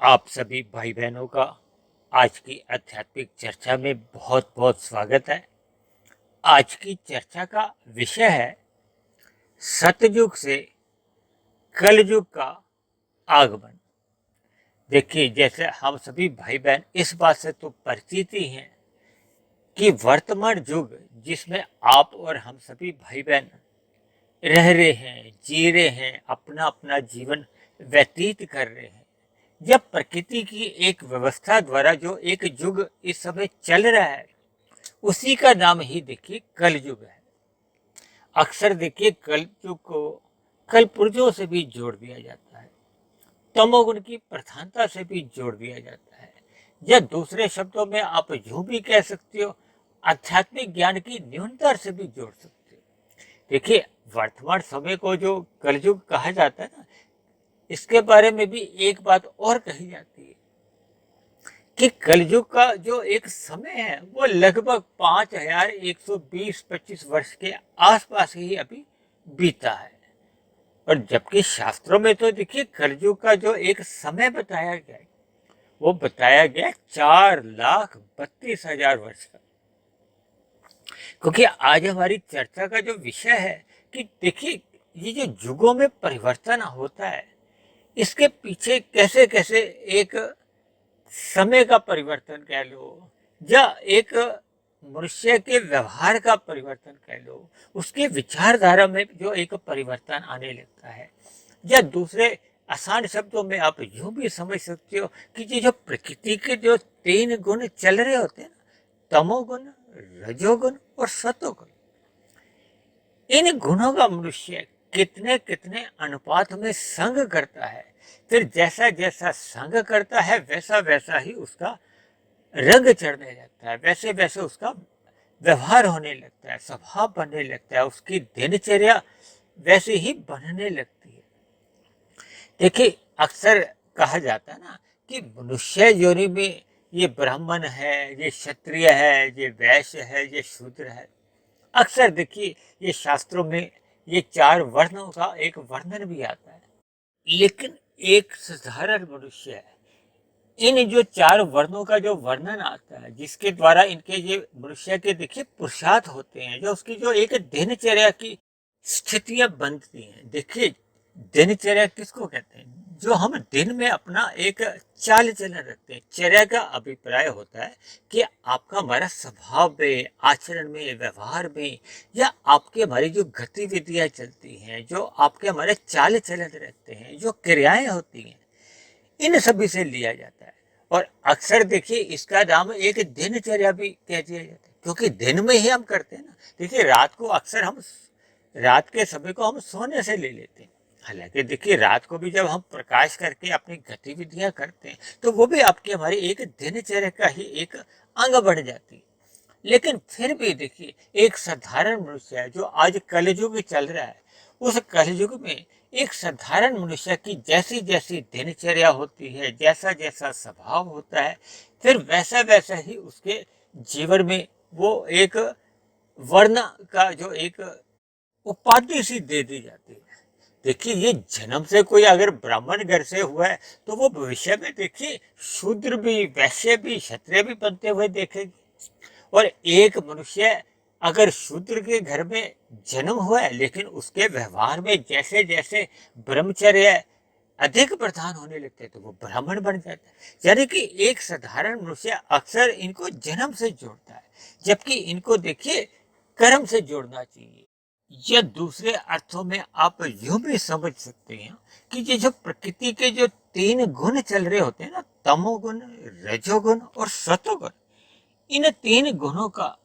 आप सभी भाई बहनों का आज की आध्यात्मिक चर्चा में बहुत बहुत स्वागत है। आज की चर्चा का विषय है सतयुग से कलयुग का आगमन। देखिए, जैसे हम सभी भाई बहन इस बात से तो परिचित ही हैं कि वर्तमान युग जिसमें आप और हम सभी भाई बहन रह रहे हैं, जी रहे हैं, अपना अपना जीवन व्यतीत कर रहे हैं, जब प्रकृति की एक व्यवस्था द्वारा जो एक युग इस समय चल रहा है, उसी का नाम ही देखिए कलयुग है। अक्सर देखिए कलयुग को कल पुर्जों से भी जोड़ दिया जाता है, तमोगुण की प्रधानता से भी जोड़ दिया जाता है, या दूसरे शब्दों में आप यूं भी कह सकते हो आध्यात्मिक ज्ञान की न्यूनता से भी जोड़ सकते हो। देखिए, वर्तमान समय को जो कलयुग कहा जाता है ना, इसके बारे में भी एक बात और कही जाती है कि कलयुग का जो एक समय है वो लगभग 5120-25 वर्ष के आसपास ही अभी बीता है। और जबकि शास्त्रों में तो देखिए कलयुग का जो एक समय बताया गया है वो बताया गया 4,32,000 वर्ष का। क्योंकि आज हमारी चर्चा का जो विषय है कि देखिए ये जो युगों में परिवर्तन होता है, इसके पीछे कैसे कैसे एक समय का परिवर्तन कह लो, या एक मनुष्य के व्यवहार का परिवर्तन कह लो, उसके विचारधारा में जो एक परिवर्तन आने लगता है, या दूसरे आसान शब्दों में आप यूं भी समझ सकते हो कि ये जो प्रकृति के जो 3 गुण चल रहे होते हैं ना, तमोगुण, रजोगुण और सतोगुण, इन गुणों का मनुष्य कितने कितने अनुपात में संग करता है, फिर जैसा जैसा संग करता है वैसा वैसा ही उसका रंग चढ़ने लगता है, वैसे वैसे उसका व्यवहार होने लगता है, स्वभाव बनने लगता है, उसकी दिनचर्या वैसे ही बनने लगती है। देखिए, अक्सर कहा जाता है ना कि मनुष्य योनि में ये ब्राह्मण है, ये क्षत्रिय है, ये वैश्य है, ये शूद्र है। अक्सर देखिए ये शास्त्रों में ये 4 वर्णों का एक वर्णन भी आता है, लेकिन एक साधारण मनुष्य है, इन जो 4 वर्णों का जो वर्णन आता है, जिसके द्वारा इनके ये मनुष्य के देखिए पुरुषार्थ होते हैं, जो उसकी जो एक दिनचर्या की स्थितियां बनती हैं। देखिए, दिनचर्या किसको कहते हैं? जो हम दिन में अपना एक चाल चलन रखते हैं। चर्या का अभिप्राय होता है कि आपका हमारा स्वभाव में, आचरण में, व्यवहार में, या आपके हमारी जो गतिविधियां चलती हैं, जो आपके हमारे चाल चलन रहते हैं, जो क्रियाएं होती हैं, इन सभी से लिया जाता है। और अक्सर देखिए इसका नाम एक दिनचर्या भी कह दिया जाता है, क्योंकि दिन में ही हम करते हैं ना। देखिए, रात को अक्सर हम रात के समय को हम सोने से ले लेते हैं। हालांकि देखिए रात को भी जब हम प्रकाश करके अपनी गतिविधियां करते हैं तो वो भी आपकी हमारी एक दिनचर्या का ही एक अंग बन जाती है। लेकिन फिर भी देखिए एक साधारण मनुष्य है जो आज कलयुग चल रहा है, उस कलयुग में एक साधारण मनुष्य की जैसी जैसी दिनचर्या होती है, जैसा जैसा स्वभाव होता है, फिर वैसा वैसा ही उसके जीवन में वो एक वर्ण का जो एक उपाधि सी दे दी जाती है। देखिए, ये जन्म से कोई अगर ब्राह्मण घर से हुआ है तो वो भविष्य में देखिए शूद्र भी, वैश्य भी, क्षत्रिय भी बनते हुए देखेगी। और एक मनुष्य अगर शूद्र के घर में जन्म हुआ है, लेकिन उसके व्यवहार में जैसे जैसे ब्रह्मचर्य अधिक प्रधान होने लगते हैं तो वो ब्राह्मण बन जाता है। यानी कि एक साधारण मनुष्य अक्सर इनको जन्म से जोड़ता है, जबकि इनको देखिए कर्म से जोड़ना चाहिए। या दूसरे अर्थों में आप यूं भी समझ सकते हैं कि ये जो प्रकृति के जो 3 गुण चल रहे होते हैं ना, तमोगुण, रजोगुण और सतोगुण, इन 3 गुणों का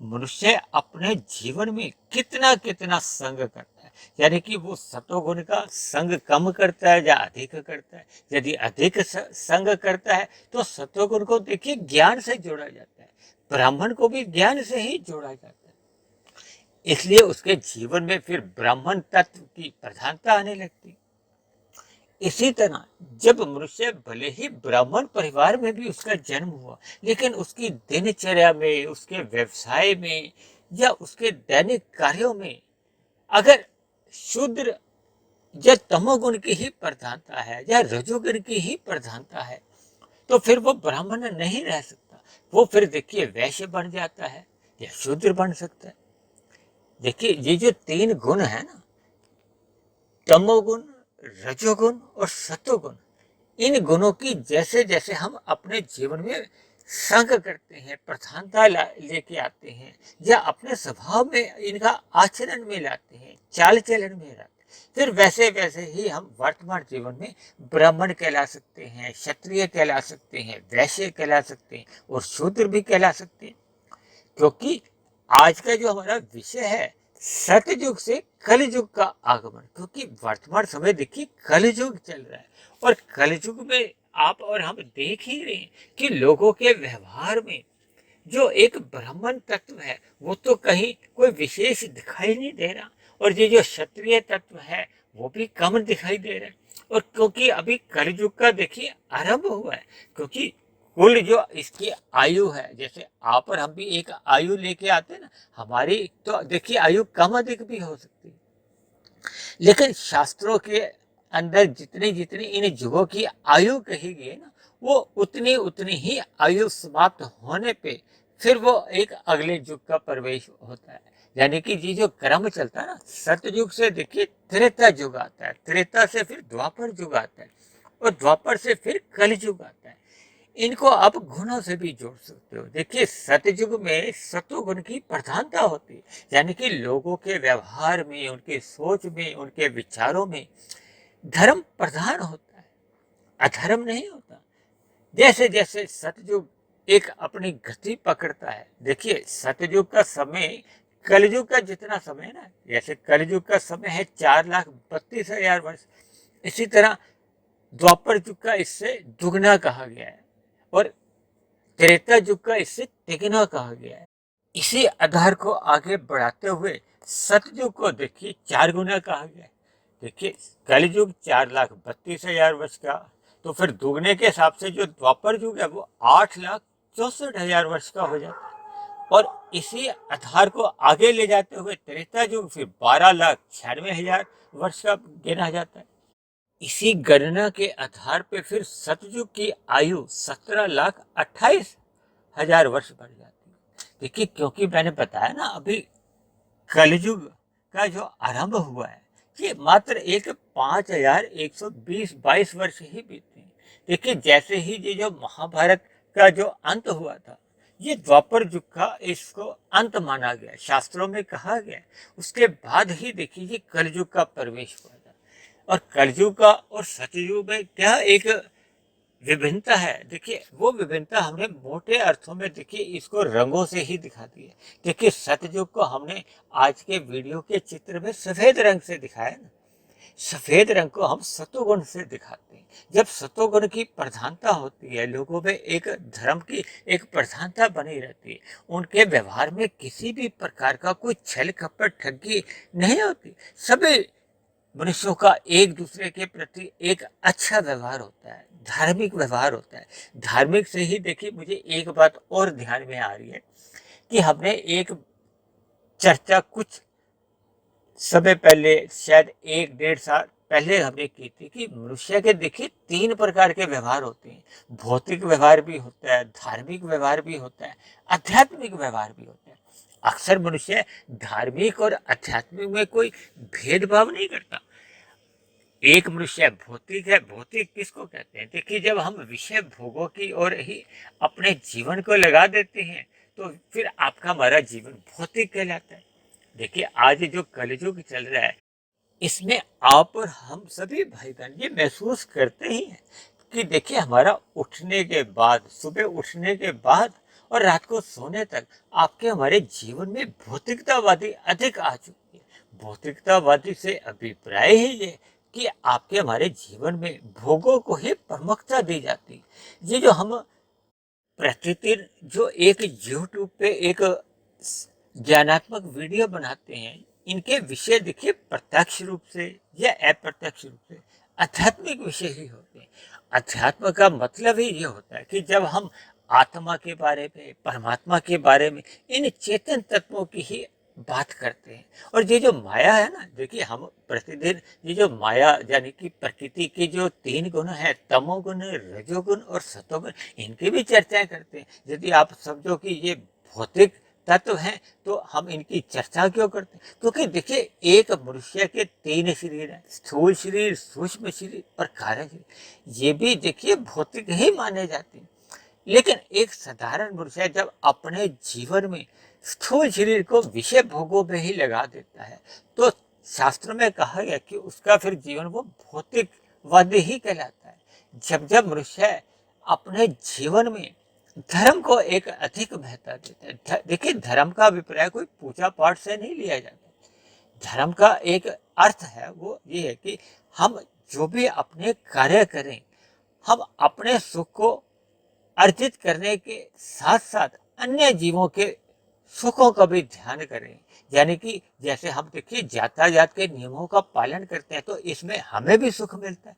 मनुष्य अपने जीवन में कितना कितना संग करता है। यानी कि वो सतोगुण का संग कम करता है या अधिक करता है। यदि अधिक संग करता है तो सतोगुण को देखिए ज्ञान से जोड़ा जाता है, ब्राह्मण को भी ज्ञान से ही जोड़ा जाता है। इसलिए उसके जीवन में फिर ब्राह्मण तत्व की प्रधानता आने लगती। इसी तरह जब मनुष्य भले ही ब्राह्मण परिवार में भी उसका जन्म हुआ, लेकिन उसकी दिनचर्या में, उसके व्यवसाय में, या उसके दैनिक कार्यों में अगर शूद्र या तमोगुण की ही प्रधानता है या रजोगुण की ही प्रधानता है, तो फिर वो ब्राह्मण नहीं रह सकता। वो फिर देखिए वैश्य बन जाता है या शूद्र बन सकता है। देखिए ये जो तीन गुण है ना, तमोगुण, रजोगुण और सतोगुण, इन गुणों की जैसे जैसे हम अपने जीवन में संग करते हैं, प्रधानता लेके आते हैं या अपने स्वभाव में इनका आचरण में लाते हैं, चाल चलन में लाते हैं, फिर वैसे वैसे ही हम वर्तमान जीवन में ब्राह्मण कहला सकते हैं, क्षत्रिय कहला सकते हैं, वैश्य कहला सकते हैं और शूद्र भी कहला सकते हैं। क्योंकि आज का जो हमारा विषय है सतयुग से कलयुग का आगमन, क्योंकि वर्तमान समय देखिए कलयुग चल रहा है और कलयुग में आप और हम देख ही रहे हैं कि लोगों के व्यवहार में जो एक ब्राह्मण तत्व है वो तो कहीं कोई विशेष दिखाई नहीं दे रहा, और ये जो क्षत्रिय तत्व है वो भी कम दिखाई दे रहा है। और क्योंकि अभी कलयुग का देखिए आरंभ हुआ है, क्योंकि कुल जो इसकी आयु है, जैसे आप और हम भी एक आयु लेके आते हैं ना, हमारी तो देखिए आयु कम अधिक भी हो सकती है, लेकिन शास्त्रों के अंदर जितनी जितनी इन युगों की आयु कही गई है ना, वो उतनी उतनी ही आयु समाप्त होने पे फिर वो एक अगले युग का प्रवेश होता है। यानी कि ये जो क्रम चलता है ना, सतयुग से देखिए त्रेता युग आता है, त्रेता से फिर द्वापर युग आता है और द्वापर से फिर कलयुग आता है। इनको आप गुणों से भी जोड़ सकते हो। देखिए सतयुग में सतोगुण की प्रधानता होती है, यानी कि लोगों के व्यवहार में, उनके सोच में, उनके विचारों में धर्म प्रधान होता है, अधर्म नहीं होता। जैसे जैसे सतयुग एक अपनी गति पकड़ता है, देखिए सतयुग का समय कलयुग का जितना समय है ना, जैसे कलयुग का समय है 4,32,000 वर्ष, इसी तरह द्वापर युग का इससे दुगना कहा गया है और त्रेता युग का इससे तिगुना कहा गया है। इसी आधार को आगे बढ़ाते हुए सतयुग को देखिए 4 गुना कहा गया है। देखिए कलयुग 4,32,000 वर्ष का, तो फिर दुगने के हिसाब से जो द्वापर युग है वो 8,64,000 वर्ष का हो जाता है। और इसी आधार को आगे ले जाते हुए त्रेता युग फिर 12,96,000 वर्ष का गिना जाता है। इसी गणना के आधार पे फिर सतयुग की आयु 17,28,000 वर्ष बढ़ जाती है। देखिए क्योंकि मैंने बताया ना अभी कलयुग का जो आरंभ हुआ है ये मात्र एक 5,120-22 वर्ष ही बीते हैं। देखिए जैसे ही ये जो महाभारत का जो अंत हुआ था, ये द्वापर युग का इसको अंत माना गया, शास्त्रों में कहा गया। उसके बाद ही देखिए ये कलयुग का प्रवेश हुआ था। और कलयुग का और सतयुग में क्या एक विभिन्नता है, देखिए वो विभिन्नता हमने मोटे अर्थों में देखिए इसको रंगों से ही दिखा दी है। देखिए सतयुग को हमने आज के वीडियो के चित्र में सफेद रंग से दिखाया ना, सफेद रंग को हम सतोगुण से दिखाते हैं। जब सतोगुण की प्रधानता होती है, लोगों में एक धर्म की एक प्रधानता बनी रहती है, उनके व्यवहार में किसी भी प्रकार का कोई छल कपट ठगी नहीं होती, सभी मनुष्यों का एक दूसरे के प्रति एक अच्छा व्यवहार होता है, धार्मिक व्यवहार होता है। धार्मिक से ही देखिए मुझे एक बात और ध्यान में आ रही है कि हमने एक चर्चा कुछ समय पहले, शायद 1-1.5 साल पहले हमने की थी कि मनुष्य के देखिए 3 प्रकार के व्यवहार होते हैं। भौतिक व्यवहार भी होता है, धार्मिक व्यवहार भी होता है, आध्यात्मिक व्यवहार भी होता है। अक्सर मनुष्य धार्मिक और आध्यात्मिक में कोई भेदभाव नहीं करता। एक मनुष्य भौतिक है, भौतिक किसको कहते हैं? देखिए जब हम विषय भोगों की ओर ही अपने जीवन को लगा देते हैं तो फिर आपका हमारा जीवन भौतिक कहलाता है। देखिए आज जो कलयुग चल रहा है इसमें आप और हम सभी भाई बहन ये महसूस करते ही हैं कि देखिए हमारा उठने के बाद, सुबह उठने के बाद और रात को सोने तक आपके हमारे जीवन में भौतिकतावादी अधिक आ चुकी है। भौतिकतावादी से अभिप्राय ही ये कि आपके हमारे जीवन में भोगों को ही प्रमुखता दी जाती है। ये जो हम प्रतिदिन जो एक यूट्यूब पे एक ज्ञानात्मक वीडियो बनाते हैं, इनके विषय देखिए प्रत्यक्ष रूप से या अप्रत्यक्ष रूप से आध्यात्मिक विषय ही होते हैं। अध्यात्म का मतलब ही ये होता है कि जब हम आत्मा के बारे में, परमात्मा के बारे में, इन चेतन तत्वों की ही बात करते हैं। और ये जो माया है ना, देखिए हम प्रतिदिन ये जो माया यानी कि प्रकृति के जो 3 गुण हैं, तमोगुण, रजोगुण और सतोगुण, इनकी भी चर्चाएं करते हैं। यदि आप समझो कि ये भौतिक तत्व हैं तो हम इनकी चर्चा क्यों करते हैं? क्योंकि देखिए एक मनुष्य के 3 शरीर हैं, स्थूल शरीर, सूक्ष्म शरीर और कारण शरीर। ये भी देखिए भौतिक ही माने जाते हैं। लेकिन एक साधारण मनुष्य जब अपने जीवन में स्थूल शरीर को विषय भोगों में ही लगा देता है तो शास्त्रों में कहा गया कि उसका फिर जीवन वो भौतिकवादी ही कहलाता है। जब जब मनुष्य अपने जीवन में धर्म को एक अधिक महत्व देता है, देखिए धर्म का अभिप्राय कोई पूजा पाठ से नहीं लिया जाता। धर्म का एक अर्थ है वो ये है कि हम जो भी अपने कार्य करें, हम अपने सुख को अर्जित करने के साथ साथ अन्य जीवों के सुखों का भी ध्यान करें। यानी कि जैसे हम देखिए यातायात के नियमों का पालन करते हैं तो इसमें हमें भी सुख मिलता है,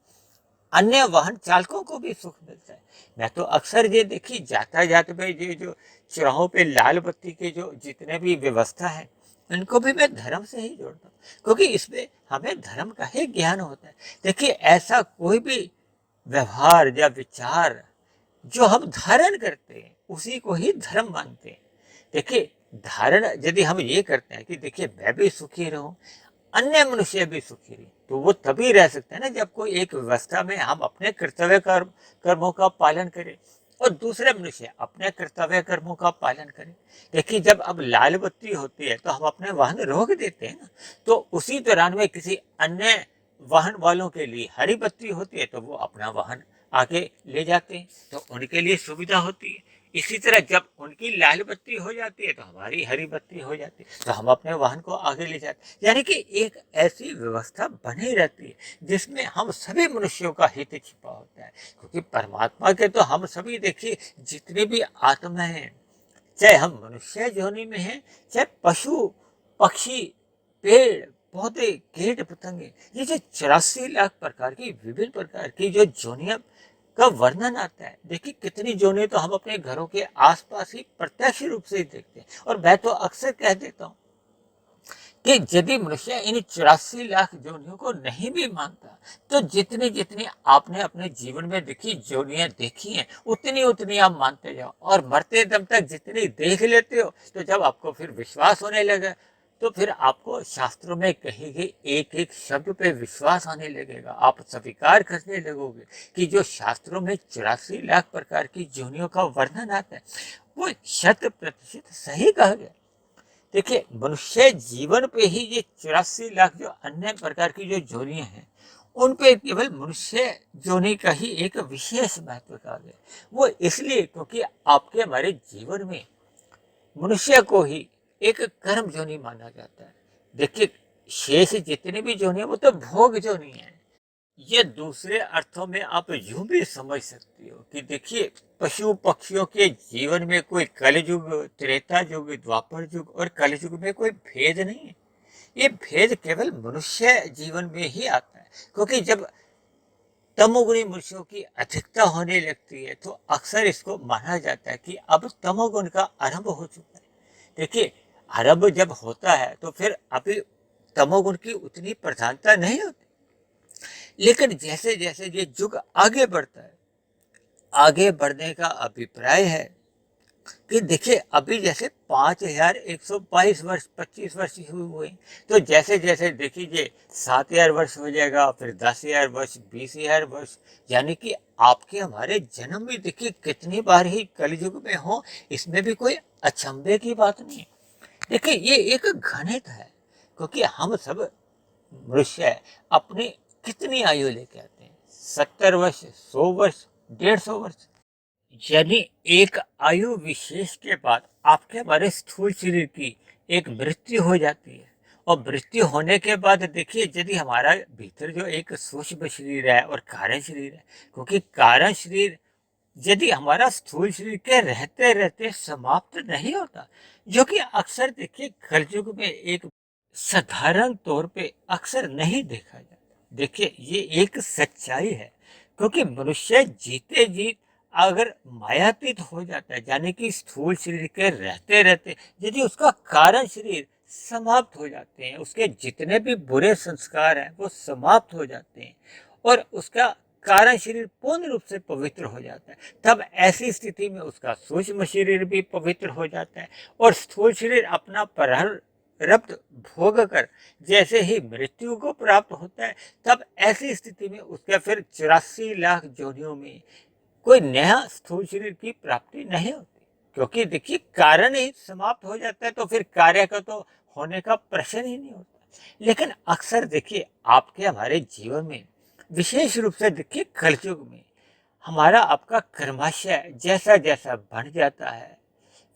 अन्य वाहन चालकों को भी सुख मिलता है। मैं तो अक्सर ये देखिए यातायात में ये जो चौराहों पे लाल बत्ती के जो जितने भी व्यवस्था है इनको भी मैं धर्म से ही जोड़ता हूँ, क्योंकि इसमें हमें धर्म का ही ज्ञान होता है। देखिए ऐसा कोई भी व्यवहार या विचार जो हम धारण करते हैं उसी को ही धर्म मानते हैं। देखिए धारण यदि हम ये करते हैं कि देखिए मैं भी सुखी रहूं, अन्य मनुष्य भी सुखी रहे, तो वो तभी रह सकते हैं ना जब कोई एक व्यवस्था में हम अपने कर्तव्य कर्मों का पालन करें और दूसरे मनुष्य अपने कर्तव्य कर्मों का पालन करें। देखिए जब अब लाल बत्ती होती है तो हम अपने वाहन रोक देते हैं ना, तो उसी दौरान में किसी अन्य वाहन वालों के लिए हरी बत्ती होती है तो वो अपना वाहन आगे ले जाते हैं, तो उनके लिए सुविधा होती है। इसी तरह जब उनकी लाल बत्ती हो जाती है तो हमारी हरी बत्ती हो जाती है, तो हम अपने वाहन को आगे ले जाते हैं। यानी कि एक ऐसी व्यवस्था बनी रहती है जिसमें हम सभी मनुष्यों का हित छिपा होता है। क्योंकि परमात्मा के तो हम सभी देखिए जितने भी आत्मा हैं, चाहे हम मनुष्य योनि में हैं, चाहे पशु पक्षी, पेड़ पौधे, कीट पतंगे, ये जो 84 लाख प्रकार की विभिन्न प्रकार की जो जोनियां का वर्णन आता है। देखिए कितनी जोने तो हम अपने घरों के आसपास ही प्रत्यक्ष रूप से ही देखते हैं। और मैं तो अक्सर कह देता हूँ कि यदि मनुष्य इन 84 लाख जोनियों को नहीं भी मानता तो जितनी जितनी आपने अपने जीवन में देखी जोनियां देखी हैं उतनी उतनी आप मानते जाओ, और मरते दम तक जितनी देख लेते हो तो जब आपको फिर विश्वास होने लगा तो फिर आपको शास्त्रों में कही गई एक एक शब्द पे विश्वास आने लगेगा। आप स्वीकार करने लगोगे कि जो शास्त्रों में 84 लाख प्रकार की जोनियों का वर्णन आता है वो 100% सही कहा गया। देखिए मनुष्य जीवन पे ही ये 84 लाख जो अन्य प्रकार की जो जोनियां हैं उन पे केवल मनुष्य जोनि का ही एक विशेष महत्व कहा गया। वो इसलिए क्योंकि आपके हमारे जीवन में मनुष्य को ही एक कर्म जोनि माना जाता है। देखिए शेष जितनी भी जोनि है वो तो भोग जोनि है। ये दूसरे अर्थों में आप यूं भी समझ सकती हो कि देखिए पशु पक्षियों के जीवन में कोई कलयुग, त्रेता युग, द्वापर युग और कलयुग में कोई भेद नहीं है। ये भेद केवल मनुष्य जीवन में ही आता है, क्योंकि जब तमोगुणी मनुष्यों की अधिकता होने लगती है तो अक्सर इसको माना जाता है कि अब तमोगुण का आरंभ हो चुका है। देखिए आरंभ जब होता है तो फिर अभी तमोगुण की उतनी प्रधानता नहीं होती, लेकिन जैसे जैसे ये युग आगे बढ़ता है, आगे बढ़ने का अभिप्राय है कि देखिए अभी जैसे 5122 वर्ष 25 वर्ष हुए, तो जैसे जैसे देखिए 7000 वर्ष हो जाएगा, फिर 10,000 वर्ष, 20,000 वर्ष, यानी कि आपके हमारे जन्म में देखिए कितनी बार ही कलयुग में हो, इसमें भी कोई अचंभे की बात नहीं है। देखिए ये एक गणित है, क्योंकि हम सब मनुष्य अपनी कितनी आयु लेके आते हैं, 70 वर्ष, 100 वर्ष, 150 वर्ष, यानी एक आयु विशेष के बाद आपके हमारे स्थूल शरीर की एक मृत्यु हो जाती है। और मृत्यु होने के बाद देखिए यदि हमारा भीतर जो एक सूक्ष्म शरीर है और कारण शरीर है, क्योंकि कारण शरीर यदि हमारा स्थूल शरीर के रहते रहते समाप्त नहीं होता, जो कि अक्सर देखिए कलयुग में एक साधारण तौर पे अक्सर नहीं देखा जाता। देखिए ये एक सच्चाई है, क्योंकि मनुष्य जीते जी अगर मायातीत हो जाता है, यानी कि स्थूल शरीर के रहते रहते यदि उसका कारण शरीर समाप्त हो जाते हैं, उसके जितने भी बुरे संस्कार हैं वो समाप्त हो जाते हैं और उसका कारण शरीर पूर्ण रूप से पवित्र हो जाता है। तब ऐसी स्थिति में उसका सूक्ष्म शरीर भी पवित्र हो जाता है और स्थूल शरीर अपना प्रारब्ध भोग कर जैसे ही मृत्यु को प्राप्त होता है, तब ऐसी स्थिति में उसका फिर 84 लाख योनियों में कोई नया स्थूल शरीर की प्राप्ति नहीं होती, क्योंकि देखिए कारण ही समाप्त हो जाता है, तो फिर कार्य का तो होने का प्रश्न ही नहीं होता। लेकिन अक्सर देखिए आपके हमारे जीवन में, विशेष रूप से देखिए कलयुग में, हमारा आपका कर्माशय जैसा जैसा बढ़ जाता है,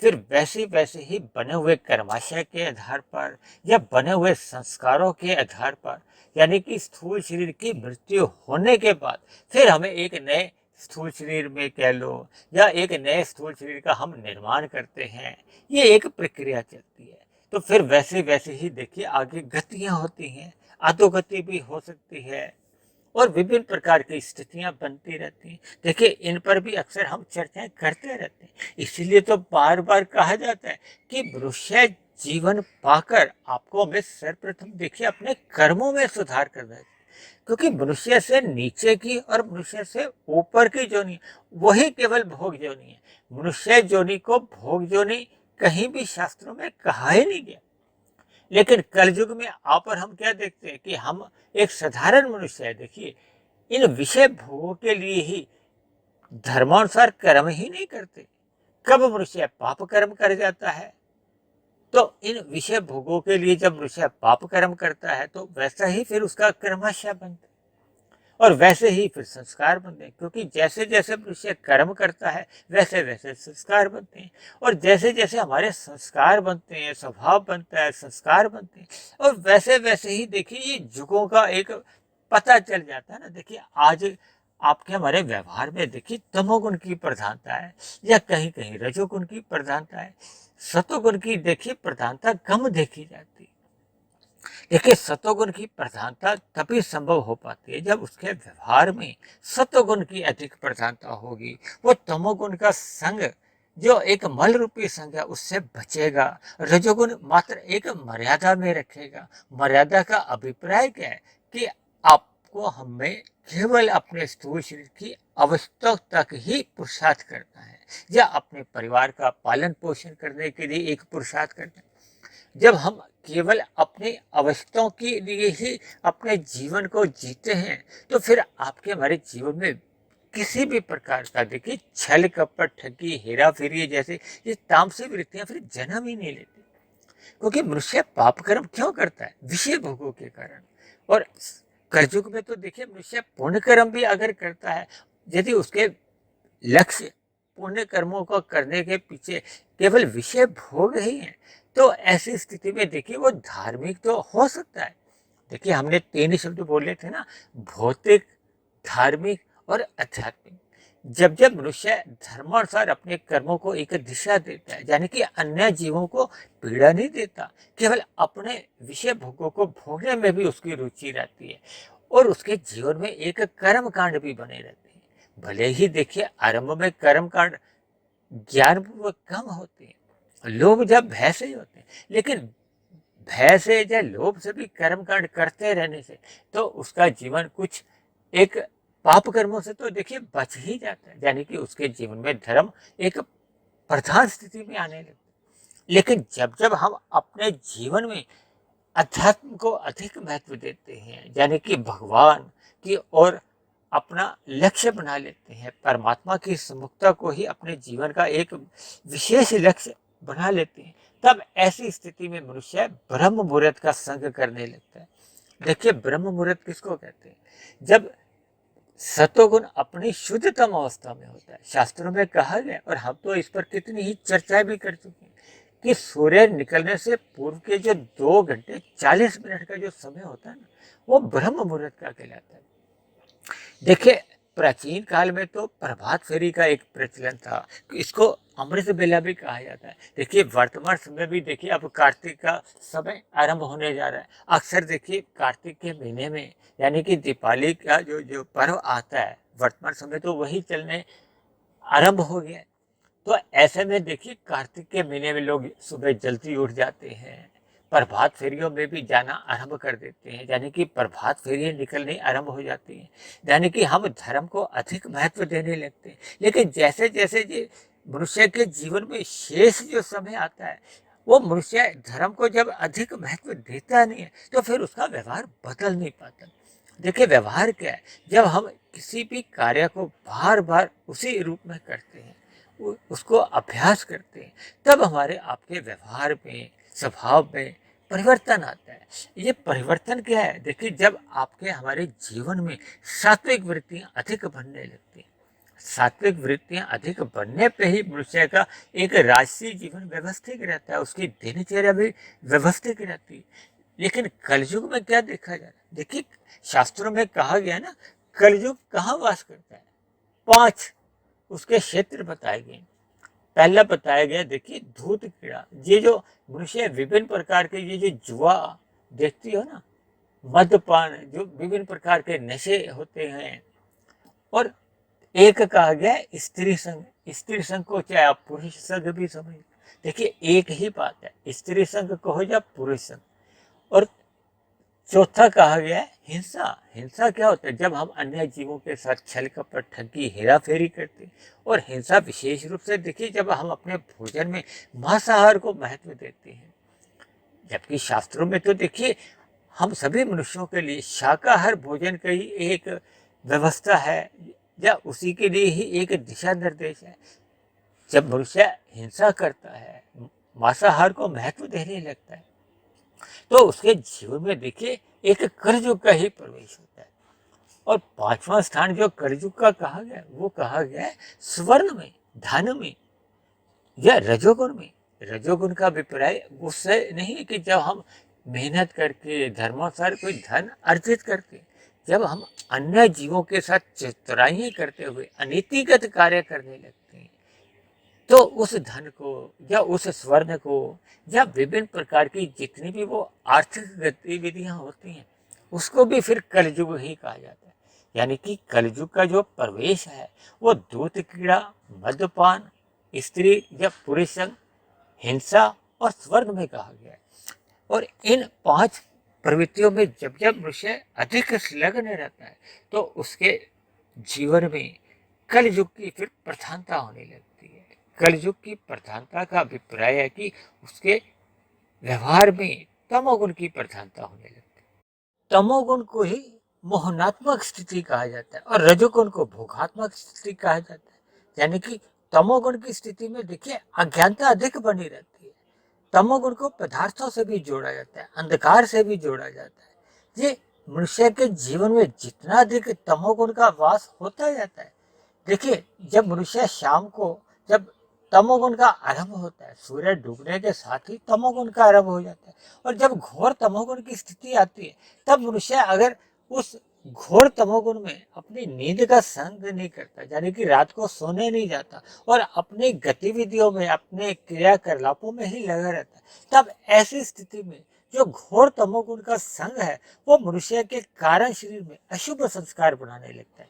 फिर वैसे वैसे ही बने हुए कर्माशय के आधार पर या बने हुए संस्कारों के आधार पर, यानी कि स्थूल शरीर की मृत्यु होने के बाद फिर हमें एक नए स्थूल शरीर में कह लो या एक नए स्थूल शरीर का हम निर्माण करते हैं। ये एक प्रक्रिया चलती है। तो फिर वैसे वैसे ही देखिए आगे गतियां होती हैं, अधोगति भी हो सकती है और विभिन्न प्रकार की स्थितियां बनती रहती हैं। देखिए इन पर भी अक्सर हम चर्चाएं करते रहते हैं। इसीलिए तो बार बार कहा जाता है कि मनुष्य जीवन पाकर आपको हमें सर्वप्रथम देखिए अपने कर्मों में सुधार करना चाहिए, क्योंकि मनुष्य से नीचे की और मनुष्य से ऊपर की जोनी वही केवल भोग जोनी है। मनुष्य जोनी को भोग जोनी कहीं भी शास्त्रों में कहा ही नहीं गया। लेकिन कलयुग में आप और हम क्या देखते हैं कि हम एक साधारण मनुष्य है, देखिए इन विषय भोगों के लिए ही धर्मानुसार कर्म ही नहीं करते। कब मनुष्य पाप कर्म कर जाता है, तो इन विषय भोगों के लिए जब मनुष्य पाप कर्म करता है तो वैसा ही फिर उसका कर्माशय बनता है और वैसे ही फिर संस्कार बनते हैं, क्योंकि जैसे जैसे मनुष्य कर्म करता है वैसे वैसे संस्कार बनते हैं और जैसे जैसे हमारे संस्कार बनते हैं, स्वभाव बनता है, संस्कार बनते हैं और वैसे वैसे ही देखिए ये युगों का एक पता चल जाता है ना। देखिए आज आपके हमारे व्यवहार में देखिए तमोगुण की प्रधानता है या कहीं कहीं रजोगुण की प्रधानता है, सतोगुण की देखिए प्रधानता कम देखी जाती है। देखिए सतोगुण की प्रधानता तभी संभव हो पाती है जब उसके व्यवहार में सतोगुण की अधिक प्रधानता होगी। वो तमोगुण का संग जो एक मल रूपी संग है उससे बचेगा, रजोगुण मात्र एक मर्यादा में रखेगा। मर्यादा का अभिप्राय क्या है कि आपको हमें केवल अपने स्थूल शरीर की आवश्यकता तक ही पुरुषार्थ करना है या अपने परिवार का पालन पोषण करने के लिए एक पुरुषार्थ करना है। जब हम केवल अपनी आवश्यकताओं के लिए ही अपने जीवन को जीते हैं, तो फिर आपके हमारे जीवन में किसी भी प्रकार का देखिए छल कपट ठगी हेरा फेरी जैसे ये तामसी वृत्तियां फिर जन्म ही नहीं लेती, क्योंकि मनुष्य पाप कर्म क्यों करता है? विषय भोगों के कारण। और कलयुग में तो देखिए मनुष्य पुण्य कर्म भी अगर करता है, यदि उसके लक्ष्य पुण्य कर्मों को करने के पीछे केवल विषय भोग ही है, तो ऐसी स्थिति में देखिए वो धार्मिक तो हो सकता है। देखिए हमने 3 शब्द बोले थे ना, भौतिक, धार्मिक और आध्यात्मिक। जब जब मनुष्य धर्मानुसार अपने कर्मों को एक दिशा देता है, यानी कि अन्य जीवों को पीड़ा नहीं देता, केवल अपने विषय भोगों को भोगने में भी उसकी रुचि रहती है और उसके जीवन में एक कर्म कांड भी बने रहते हैं। भले ही देखिए आरंभ में कर्म कांड ज्ञानपूर्वक कम होते हैं, लोभ जब भय से ही होते हैं, लेकिन भय से या लोभ से भी कर्म कांड करते रहने से तो उसका जीवन कुछ एक पाप कर्मों से तो देखिए बच ही जाता है, यानी कि उसके जीवन में धर्म एक प्रधान स्थिति में आने लगता है। लेकिन जब जब हम अपने जीवन में अध्यात्म को अधिक महत्व देते हैं, यानी कि भगवान की ओर अपना लक्ष्य बना लेते हैं, परमात्मा की सम्मुखता को ही अपने जीवन का एक विशेष लक्ष्य बना लेते हैं, तब ऐसी स्थिति में मनुष्य ब्रह्म मुहूर्त का संग करने लगता है। देखिए ब्रह्म मुहूर्त किसको कहते हैं? जब सतोगुण अपनी शुद्धतम अवस्था में होता है। शास्त्रों में कहा गया और हम तो इस पर कितनी ही चर्चाएं भी कर चुके हैं कि सूर्य निकलने से पूर्व के जो 2 घंटे 40 मिनट का जो समय होता है ना, वो ब्रह्म मुहूर्त का कहलाता है। देखिए प्राचीन काल में तो प्रभात फेरी का एक प्रचलन था, इसको अमृत बेला भी कहा जाता है। देखिए वर्तमान समय भी देखिए अब कार्तिक का समय आरंभ होने जा रहा है। अक्सर देखिए कार्तिक के महीने में, यानी कि दीपावली का जो जो पर्व आता है, वर्तमान समय तो वही चलने आरंभ हो गया है। तो ऐसे में देखिए कार्तिक के महीने में लोग सुबह जल्दी उठ जाते हैं, प्रभात फेरियों में भी जाना आरंभ कर देते हैं, यानी कि प्रभात फेरियां निकलनी आरंभ हो जाती हैं, यानी कि हम धर्म को अधिक महत्व देने लगते हैं। लेकिन जैसे जैसे ये मनुष्य के जीवन में शेष जो समय आता है, वो मनुष्य धर्म को जब अधिक महत्व देता नहीं है, तो फिर उसका व्यवहार बदल नहीं पाता। देखिए, व्यवहार क्या है? जब हम किसी भी कार्य को बार बार उसी रूप में करते हैं, उसको अभ्यास करते हैं, तब हमारे आपके व्यवहार में, स्वभाव में परिवर्तन आता है। ये परिवर्तन क्या है? देखिए, जब आपके हमारे जीवन में सात्विक वृत्तियां अधिक बनने लगती हैं, सात्विक वृत्तियां अधिक बनने पे ही मनुष्य का एक राजसी जीवन व्यवस्थित रहता है, उसकी दिनचर्या भी व्यवस्थित रहती है। लेकिन कलयुग में क्या देखा जा रहा है? देखिए, शास्त्रों में कहा गया ना, कलयुग कहाँ वास करता है? 5 उसके क्षेत्र बताए गए। पहला बताया गया, देखिए, धूत कीड़ा। ये जो मनुष्य विभिन्न प्रकार के, ये जो जुआ देखती हो ना, मद्यपान, जो विभिन्न प्रकार के नशे होते हैं, और एक कहा गया स्त्री संघ। स्त्री संघ को चाहे आप पुरुष संघ भी समझ, देखिए एक ही बात है, स्त्री संघ कहो या पुरुष संघ। और चौथा कहा गया है हिंसा। हिंसा क्या होता है? जब हम अन्य जीवों के साथ छल कपट, ठगी, हेरा फेरी करते हैं। और हिंसा विशेष रूप से देखिए, जब हम अपने भोजन में मांसाहार को महत्व देते हैं, जबकि शास्त्रों में तो देखिए हम सभी मनुष्यों के लिए शाकाहार भोजन का ही एक व्यवस्था है, या उसी के लिए ही एक दिशा निर्देश है। जब मनुष्य हिंसा करता है, मांसाहार को महत्व देने लगता है, तो उसके जीवन में देखिए एक कलयुग का ही प्रवेश होता है। और 5वां स्थान जो कलयुग का कहा गया, वो कहा गया है स्वर्ण में, धन में, या रजोगुण में। रजोगुण का अभिप्राय उससे नहीं है कि जब हम मेहनत करके धर्मानुसार कोई धन अर्जित करते, जब हम अन्य जीवों के साथ चतुराई करते हुए अनीतिगत कार्य करने लगते हैं, तो उस धन को या उस स्वर्ण को या विभिन्न प्रकार की जितनी भी वो आर्थिक गतिविधियां होती हैं, उसको भी फिर कलयुग ही कहा जाता है। यानी कि कलयुग का जो प्रवेश है, वो दूत कीड़ा, मद्यपान, स्त्री या पुरुष संग, हिंसा और स्वर्ण में कहा गया है। और इन 5 प्रवृत्तियों में जब जब मनुष्य अधिक संलग्न रहता है, तो उसके जीवन में कलयुग की फिर प्रधानता होने लगती है। कलयुग की प्रधानता का अभिप्राय है कि उसके व्यवहार में तमोगुण की प्रधानता होने लगती है। तमोगुण को ही मोहनात्मक स्थिति कहा जाता है, और रजोगुण को भोगात्मक स्थिति कहा जाता है। यानी कि तमोगुण की स्थिति में देखिए अज्ञानता अधिक बनी रहती है। तमोगुण को पदार्थों से भी जोड़ा जाता है, अंधकार से भी जोड़ा जाता है। ये मनुष्य के जीवन में जितना अधिक तमोगुण का वास होता जाता है, देखिए जब मनुष्य शाम को, जब तमोगुण का आरंभ होता है, सूर्य डूबने के साथ ही तमोगुण का आरंभ हो जाता है। और जब घोर तमोगुण की स्थिति आती है, तब मनुष्य अगर उस घोर तमोगुण में अपनी नींद का संग नहीं करता, यानी कि रात को सोने नहीं जाता और अपनी गतिविधियों में, अपने क्रियाकलापों में ही लगा रहता है, तब ऐसी स्थिति में जो घोर तमोगुण का संग है, वो मनुष्य के कारण शरीर में अशुभ संस्कार बनाने लगता है।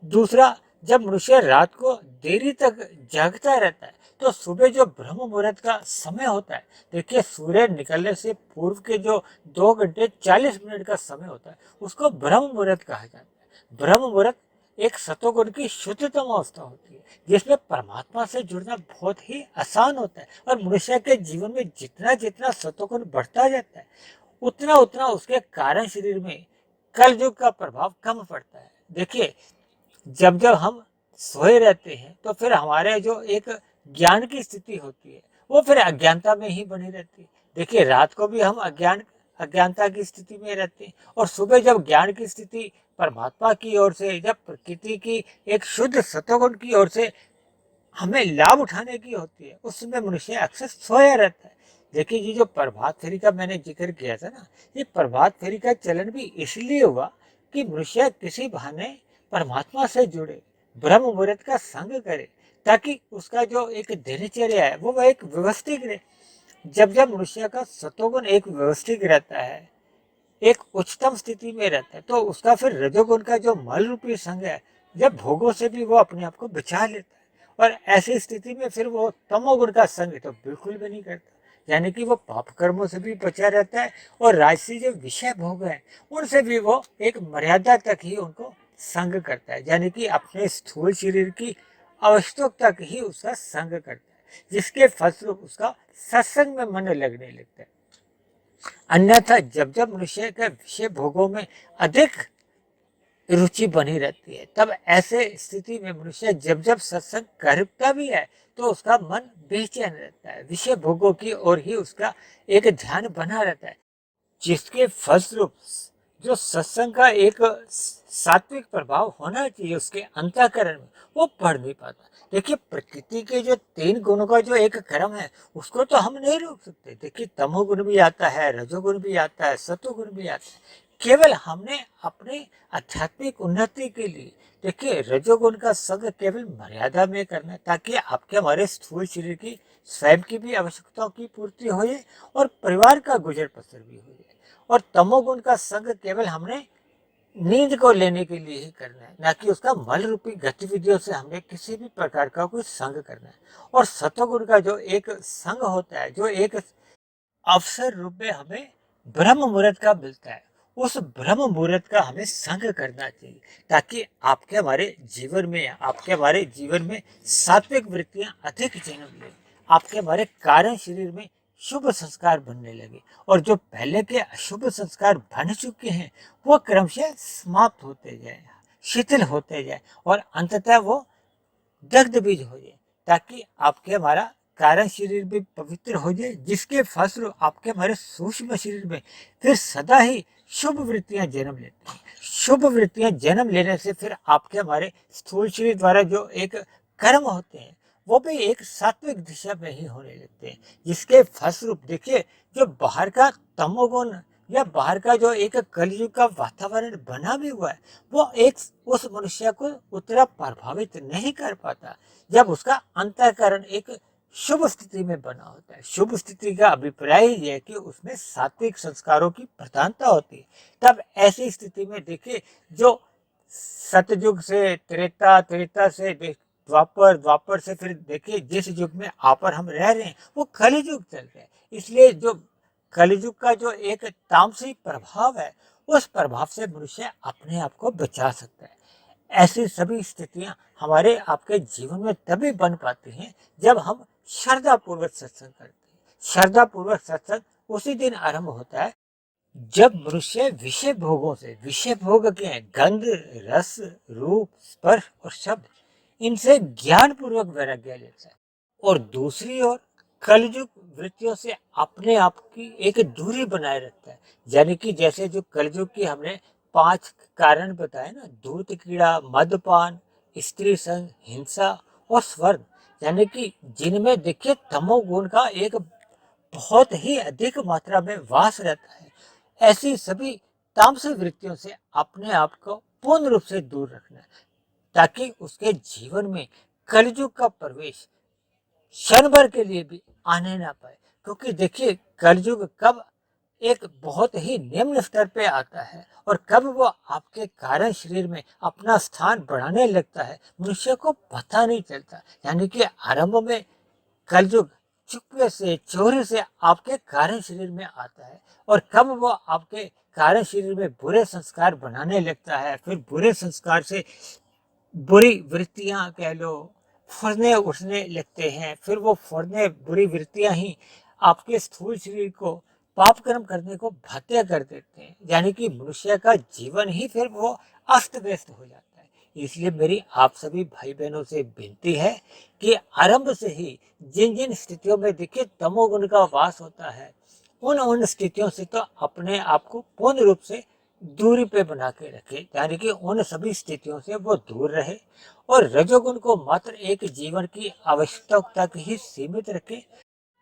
दूसरा, जब मनुष्य रात को देरी तक जागता रहता है, तो सुबह जो ब्रह्म मुहूर्त का समय होता है, देखिए सूर्य निकलने से पूर्व के जो 2 घंटे 40 मिनट का समय होता है, उसको ब्रह्म मुहूर्त कहा जाता है। ब्रह्म मुहूर्त एक सतोगुण की शुद्धतम अवस्था होती है, जिसमें परमात्मा से जुड़ना बहुत ही आसान होता है। और मनुष्य के जीवन में जितना जितना सतोगुण बढ़ता जाता है, उतना उतना उसके कारण शरीर में कलयुग का प्रभाव कम पड़ता है। देखिए, जब जब हम सोए रहते हैं, तो फिर हमारे जो एक ज्ञान की स्थिति होती है, वो फिर अज्ञानता में ही बनी रहती है। देखिए, रात को भी हम अज्ञानता की स्थिति में रहते हैं, और सुबह जब ज्ञान की स्थिति परमात्मा की ओर से, जब प्रकृति की एक शुद्ध सतोगुण की ओर से हमें लाभ उठाने की होती है, उस समय मनुष्य अक्सर सोया रहता है। देखिए, ये जो प्रभात फेरी का मैंने जिक्र किया था ना, ये प्रभात फेरी का चलन भी इसलिए हुआ कि मनुष्य किसी बहाने परमात्मा से जुड़े, ब्रह्म मुहूर्त का संग करे, ताकि उसका जो एक दिनचर्या है वो एक व्यवस्थित रहे। जब जब मनुष्य का सतोगुण एक व्यवस्थित रहता है, एक उच्चतम स्थिति में रहता है, तो उसका फिर रजोगुण का जो मल रूपी संग है, जब भोगों से भी वो अपने आप को बचा लेता है। और ऐसी स्थिति में फिर वो तमोगुण का संग तो बिल्कुल भी नहीं करता। यानी कि वो पाप कर्मों से भी बचा रहता है और राजसी जो विषय भोग है उनसे भी वो एक मर्यादा तक ही उनको संग करता है, यानी कि अपने स्थूल शरीर की आवश्यकता तक ही उसका संग करता है, जिसके फलस्वरूप उसका सत्संग में मन लगने लगता है। अन्यथा जब जब मनुष्य के विषय भोगों में अधिक रुचि बनी रहती है, तब ऐसे स्थिति में मनुष्य जब जब सत्संग करता भी है तो उसका मन बेचैन रहता है, विषय भोगों की ओर ही उसका एक ध्यान बना रहता है, जिसके फलस्वरूप जो सत्संग का एक सात्विक प्रभाव होना चाहिए उसके अंतःकरण में, वो पढ़ नहीं पाता। देखिए, प्रकृति के जो 3 गुणों का जो एक क्रम है उसको तो हम नहीं रोक सकते। देखिए, तमोगुण भी आता है, रजोगुण भी आता है, सतोगुण भी आता है। केवल हमने अपने आध्यात्मिक उन्नति के लिए देखिए रजोगुण का संग केवल मर्यादा में करना है, ताकि आपके हमारे स्थूल शरीर की स्वयं की भी आवश्यकताओं की पूर्ति हो जाए और परिवार का गुजर बसर भी हो जाए। और तमोगुण का संग केवल हमने नींद को लेने के लिए ही करना है, ना कि उसका मल रूपी गतिविधियों से हमें किसी भी प्रकार का कोई संग करना है। और सतोगुण का जो एक संग होता है, जो एक अवसर रूप में हमें ब्रह्म मुहूर्त का मिलता है, उस ब्रह्म मुहूर्त का हमें संग करना चाहिए, ताकि आपके हमारे जीवन में सात्विक वृत्तियां अधिक जन्म लें, आपके हमारे कारण शरीर में शुभ संस्कार बनने लगे और जो पहले के अशुभ संस्कार बन चुके हैं वो क्रमशः समाप्त होते जाए, शिथिल होते जाए और अंततः वो दग्ध बीज हो जाए, ताकि आपके हमारा कारण शरीर भी पवित्र हो जाए, जिसके फलस्वरूप आपके हमारे सूक्ष्म शरीर में फिर सदा ही शुभ वृत्तियां जन्म लेती हैं। शुभ वृत्तियां जन्म लेने से फिर आपके हमारे स्थूल शरीर द्वारा जो एक कर्म होते हैं वो भी एक सात्विक दिशा में ही होने लगते हैं, जिसके फलस्वरूप देखिए जो बाहर का तमोगुण या बाहर का जो एक कलयुग का वातावरण बना भी हुआ है वो एक उस मनुष्य को उतना प्रभावित नहीं कर पाता, जब उसका अंतःकरण एक शुभ स्थिति में बना होता है। शुभ स्थिति का अभिप्राय ही है कि उसमें सात्विक संस्कारों की प्रधानता होती है। तब ऐसी स्थिति में देखिए जो सतयुग से त्रेता, त्रेता से द्वापर, द्वापर से फिर देखिए जिस युग में आपर हम रह रहे हैं वो कलियुग चल रहा है। इसलिए जो कलियुग का जो एक तामसिक प्रभाव है उस प्रभाव से मनुष्य अपने आप को बचा सकता है। ऐसी सभी स्थितियां हमारे आपके जीवन में तभी बन पाती हैं जब हम श्रद्धा पूर्वक सत्संग करते हैं। श्रद्धा पूर्वक सत्संग उसी दिन आरंभ होता है जब मनुष्य विषय भोगों से, विषय भोग के हैं गंध, रस, रूप, स्पर्श और शब्द, इनसे ज्ञान पूर्वक वैराग्य लेता है और दूसरी ओर कलयुग वृत्तियों से अपने आप की एक दूरी बनाए रखता है। यानी कि जैसे जो कलयुग की हमने 5 कारण बताए ना, धूर्त कीड़ा, मदपान, स्त्री संग, हिंसा और स्वर्ण, यानी कि जिनमें देखिए तमोगुण का एक बहुत ही अधिक मात्रा में वास रहता है। ऐसी सभी तामसिक वृत्तियों से अपने आप को पूर्ण रूप से दूर रखना है, ताकि उसके जीवन में कलयुग का प्रवेश क्षण भर के लिए भी आने ना पाए। क्योंकि देखिए कलयुग कब एक बहुत ही निम्न स्तर पे आता है और कब वो आपके कारण शरीर में अपना स्थान बढ़ाने लगता है मनुष्य को पता नहीं चलता। यानी कि आरंभ में कलयुग चुपके से, चोरी से आपके कारण शरीर में आता है और कब वो आपके कारण शरीर में बुरे संस्कार बनाने लगता है, फिर बुरे संस्कार से बुरी वृत्तियां कह लो फुरने उठने लगते हैं, फिर वो फुरने बुरी वृत्तियां ही आपके स्थूल शरीर को पाप कर्म करने को बाध्य कर देते हैं। यानी कि मनुष्य का जीवन ही फिर वो अस्त व्यस्त हो जाता है। इसलिए मेरी आप सभी भाई बहनों से विनती है कि आरंभ से ही जिन जिन स्थितियों में देखिए तमोगुण का वास होता है उन स्थितियों से तो अपने आप को पूर्ण रूप से दूरी पे बना के रखे, यानी कि उन सभी स्थितियों से वो दूर रहे और रजोगुण को मात्र एक जीवन की आवश्यकता तक ही सीमित रखे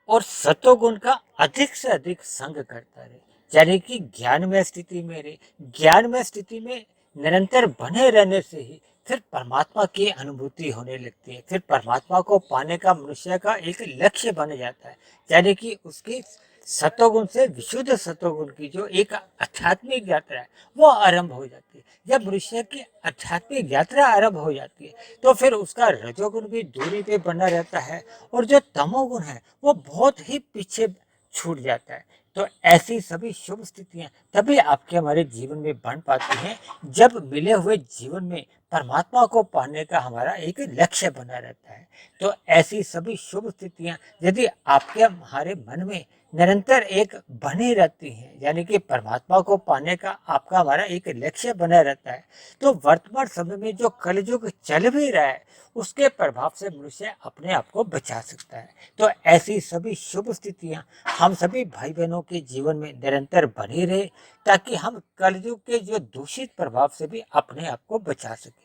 और सतोगुण का अधिक से अधिक संग करता रहे, यानी कि ज्ञानमय स्थिति में रहे। ज्ञानमय स्थिति में निरंतर बने रहने से ही फिर परमात्मा की अनुभूति होने लगती है, फिर परमात्मा को पाने का मनुष्य का एक लक्ष्य बन जाता है। यानी कि उसकी सतोगुण से विशुद्ध सतोगुण की जो एक आध्यात्मिक यात्रा है वो आरंभ हो जाती है। जब मनुष्य की आध्यात्मिक यात्रा आरंभ हो जाती है तो फिर उसका रजोगुण भी दूरी पे बना रहता है और जो तमोगुण है वो बहुत ही पीछे छूट जाता है। तो ऐसी सभी शुभ स्थितियाँ तभी आपके हमारे जीवन में बन पाती हैं जब मिले हुए जीवन में परमात्मा को पाने का हमारा एक लक्ष्य बना रहता है। तो ऐसी सभी शुभ स्थितियाँ यदि आपके हमारे मन में निरंतर एक बनी रहती हैं, यानी कि परमात्मा को पाने का आपका हमारा एक लक्ष्य बना रहता है, तो वर्तमान समय में जो कलयुग चल भी रहा है उसके प्रभाव से मनुष्य अपने आप को बचा सकता है। तो ऐसी सभी शुभ स्थितियां हम सभी भाई बहनों के जीवन में निरंतर बनी रहे, ताकि हम कलयुग के जो दूषित प्रभाव से भी अपने आप को बचा सकें।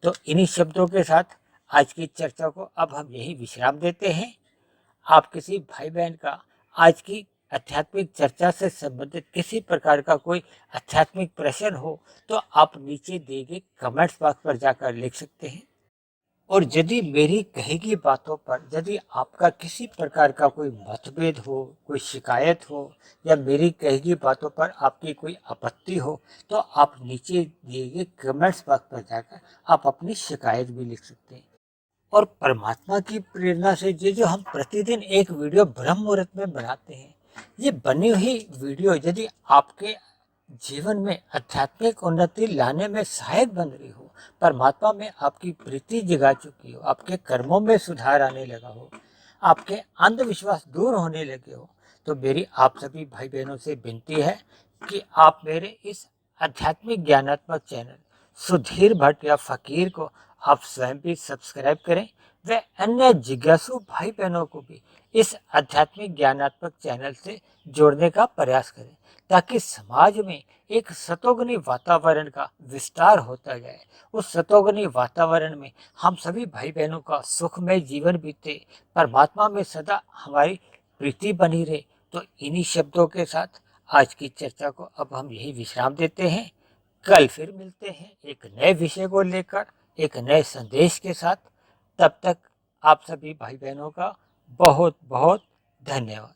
तो इन्हीं शब्दों के साथ आज की चर्चा को अब हम यही विश्राम देते हैं। आप किसी भाई बहन का आज की आध्यात्मिक चर्चा से संबंधित किसी प्रकार का कोई आध्यात्मिक प्रश्न हो तो आप नीचे दिए गए कमेंट्स बॉक्स पर जाकर लिख सकते हैं। और यदि मेरी कही गई बातों पर यदि आपका किसी प्रकार का कोई मतभेद हो, कोई शिकायत हो, या मेरी कही गई बातों पर आपकी कोई आपत्ति हो, तो आप नीचे दिए गए कमेंट्स बॉक्स पर जाकर आप अपनी शिकायत भी लिख सकते हैं। और परमात्मा की प्रेरणा से ये जो हम प्रतिदिन एक वीडियो ब्रह्म मुहूर्त में बनाते हैं, ये बनी हुई वीडियो यदि आपके जीवन में आध्यात्मिक उन्नति लाने में सहायक बन रही हो, परमात्मा में आपकी प्रीति जगा चुकी हो, आपके कर्मों में सुधार आने लगा हो, आपके अंधविश्वास दूर होने लगे हो, तो मेरी आप सभी भाई बहनों से विनती है कि आप मेरे इस आध्यात्मिक ज्ञानात्मक चैनल सुधीर भट्ट या फकीर को आप स्वयं भी सब्सक्राइब करें व अन्य जिज्ञासु भाई बहनों को भी इस आध्यात्मिक ज्ञानात्मक चैनल से जोड़ने का प्रयास करें, ताकि समाज में एक सतोगुनी वातावरण का विस्तार होता जाए। उस सतोगुनी वातावरण में हम सभी भाई बहनों का सुखमय जीवन बीते, परमात्मा में सदा हमारी प्रीति बनी रहे। तो इन्हीं शब्दों के साथ आज की चर्चा को अब हम यही विश्राम देते हैं। कल फिर मिलते हैं एक नए विषय को लेकर, एक नए संदेश के साथ। तब तक आप सभी भाई बहनों का बहुत बहुत धन्यवाद।